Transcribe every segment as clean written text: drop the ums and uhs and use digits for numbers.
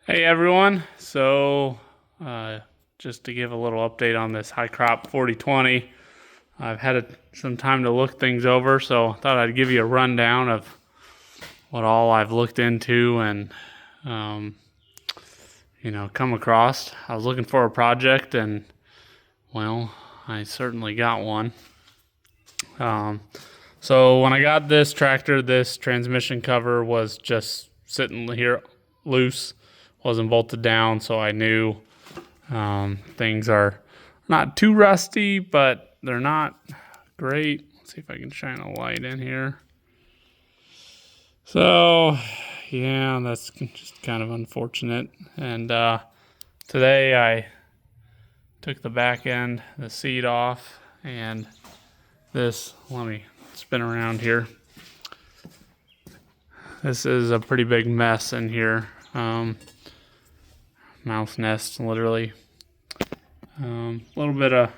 Hey everyone, just to give a little update on this high crop 4020, I've had some time to look things over, so I thought I'd give you a rundown of what all I've looked into and um, come across. I was looking for a project and well, I certainly got one. Um, so when I got this tractor, this transmission cover was just sitting here loose, wasn't bolted down, so I knew things are not too rusty, but they're not great. Let's see if I can shine a light in here. So, yeah, that's just kind of unfortunate. And today I took the back end, the seat off, and let me spin around here. This is a pretty big mess in here. Mouse nest, literally. A little bit of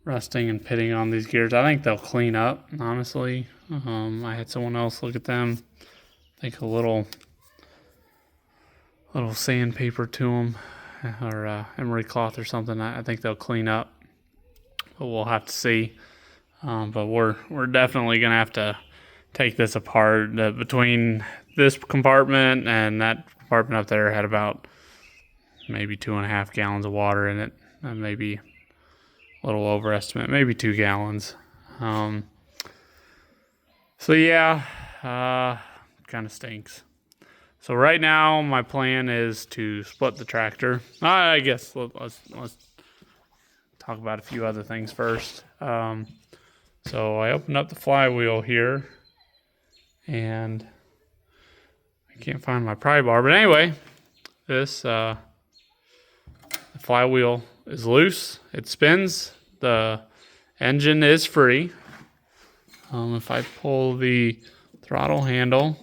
rusting and pitting on these gears. I think they'll clean up, honestly. I had someone else look at them. I think a little sandpaper to them or emery cloth or something. I think they'll clean up, but we'll have to see. But we're definitely gonna have to take this apart. Between this compartment and that compartment up there had about maybe 2.5 gallons of water in it. Maybe a little overestimate, maybe 2 gallons. So yeah, kind of stinks. So right now my plan is to split the tractor. I guess let's talk about a few other things first. So I opened up the flywheel here, and I can't find my pry bar. But anyway, the flywheel is loose. It spins. The engine is free. If I pull the throttle handle,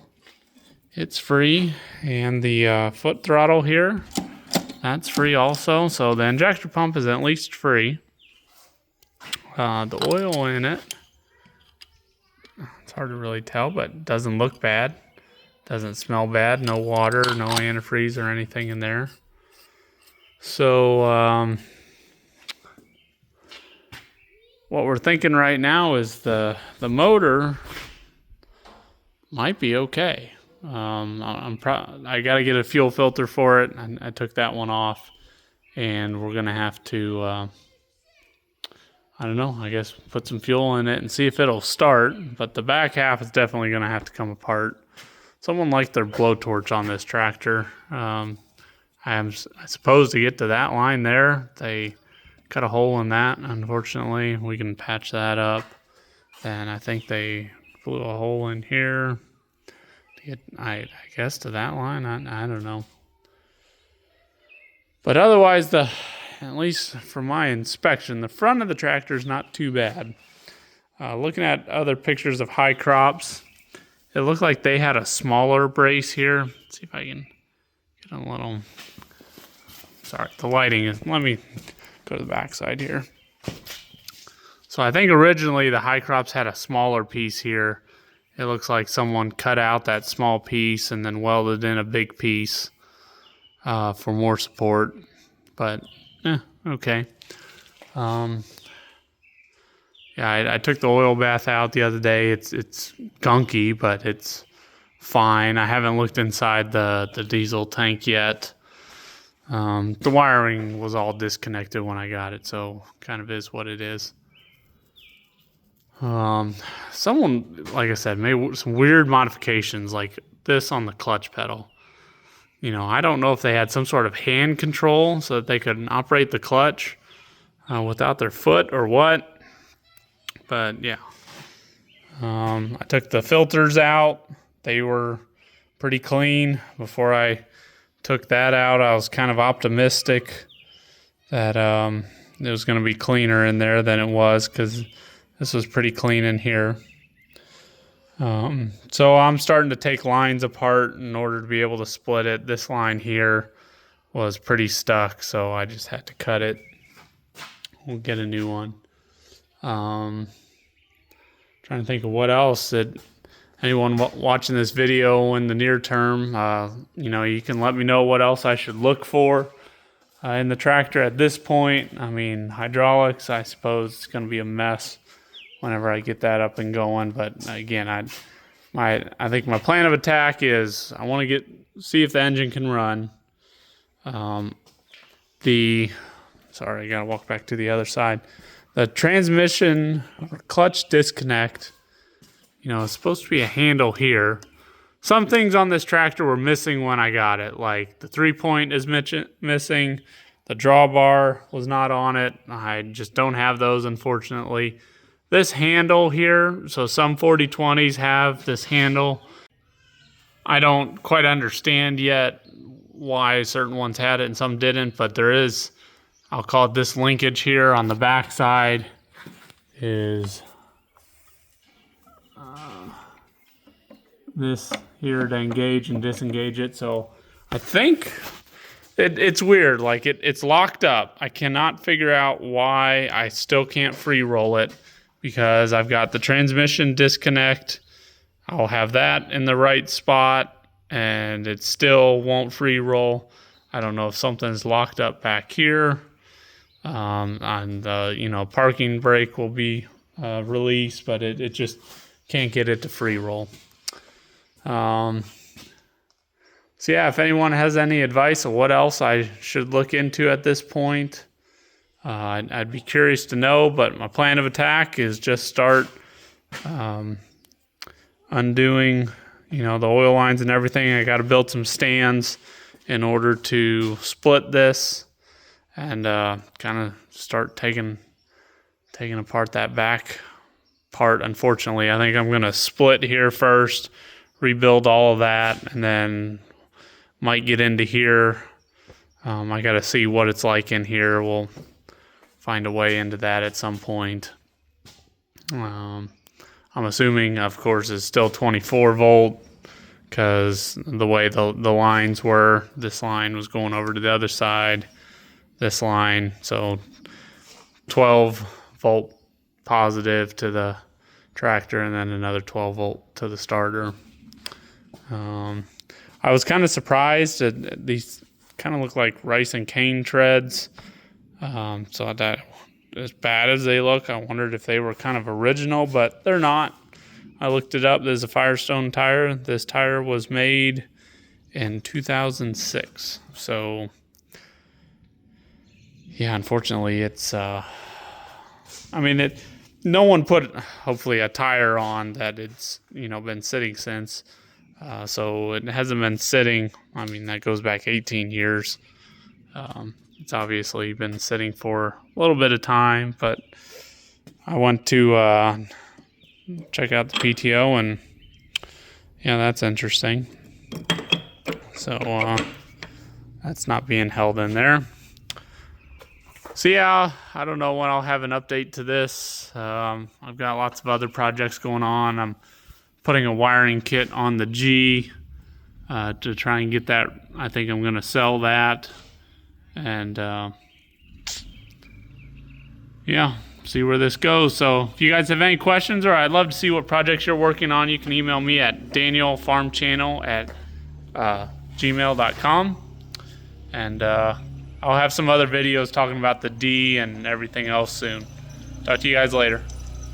it's free. And the foot throttle here, that's free also. So the injector pump is at least free. The oil in it, it's hard to really tell, but it doesn't look bad. Doesn't smell bad. No water, no antifreeze or anything in there. So what we're thinking right now is the motor might be okay. I got to get a fuel filter for it. I took that one off, and we're gonna have to I don't know, I guess put some fuel in it and see if it'll start. But the back half is definitely gonna have to come apart. Someone liked their blowtorch on this tractor. I supposed to get to that line there. They cut a hole in that. Unfortunately, we can patch that up. And I think they blew a hole in here to get, I guess, to that line. I don't know. But otherwise, at least for my inspection, the front of the tractor is not too bad. Looking at other pictures of high crops, it looked like they had a smaller brace here. Let's see if I can get a little. Sorry, the lighting is. Let me go to the back side here. So I think originally the high crops had a smaller piece here. It looks like someone cut out that small piece and then welded in a big piece for more support. But okay. Yeah, I took the oil bath out the other day. It's gunky, but it's fine. I haven't looked inside the diesel tank yet. The wiring was all disconnected when I got it, so kind of is what it is. Someone, like I said, made some weird modifications like this on the clutch pedal. I don't know if they had some sort of hand control so that they could operate the clutch without their foot or what. But yeah, I took the filters out. They were pretty clean. Before I took that out, I was kind of optimistic that it was going to be cleaner in there than it was, because this was pretty clean in here. So I'm starting to take lines apart in order to be able to split it. This line here was pretty stuck, so I just had to cut it. We'll get a new one. Trying to think of what else. anyone watching this video in the near term, you know, you can let me know what else I should look for in the tractor at this point. I mean, hydraulics, I suppose it's going to be a mess whenever I get that up and going. But again, I think my plan of attack is I want to see if the engine can run. Sorry, I gotta walk back to the other side. The transmission or clutch disconnect, you know, it's supposed to be a handle here. Some things on this tractor were missing when I got it, like the 3-point is missing, the drawbar was not on it. I just don't have those, unfortunately. This handle here, so some 4020s have this handle. I don't quite understand yet why certain ones had it and some didn't, but there is, I'll call it this linkage here on the back side is this here to engage and disengage it. So I think it's weird, like it's locked up. I cannot figure out why I still can't free roll it, because I've got the transmission disconnect. I'll have that in the right spot and it still won't free roll. I don't know if something's locked up back here. And the, you know, parking brake will be released, but it just can't get it to free roll. So yeah, if anyone has any advice of what else I should look into at this point, I'd be curious to know. But my plan of attack is just start undoing, you know, the oil lines and everything. I got to build some stands in order to split this and kind of start taking apart that back part. Unfortunately, I think I'm going to split here first, rebuild all of that, and then might get into here. I got to see what it's like in here. We'll find a way into that at some point. I'm assuming, of course, it's still 24 volt because the way the lines were, this line was going over to the other side, this line, so 12 volt positive to the tractor and then another 12 volt to the starter. I was kind of surprised that these kind of look like rice and cane treads. So that, as bad as they look, I wondered if they were kind of original, but they're not. I looked it up. There's a Firestone tire. This tire was made in 2006. So yeah, unfortunately it's, I mean, no one put hopefully a tire on that it's, you know, been sitting since. So it hasn't been sitting. I mean, that goes back 18 years. It's obviously been sitting for a little bit of time, but I went to check out the PTO, and yeah, that's interesting. So that's not being held in there. So yeah, I don't know when I'll have an update to this. I've got lots of other projects going on. I'm putting a wiring kit on the G to try and get that. I think I'm going to sell that. And yeah, see where this goes. So if you guys have any questions, or I'd love to see what projects you're working on, you can email me at danielfarmchannel@gmail.com. And I'll have some other videos talking about the D and everything else soon. Talk to you guys later.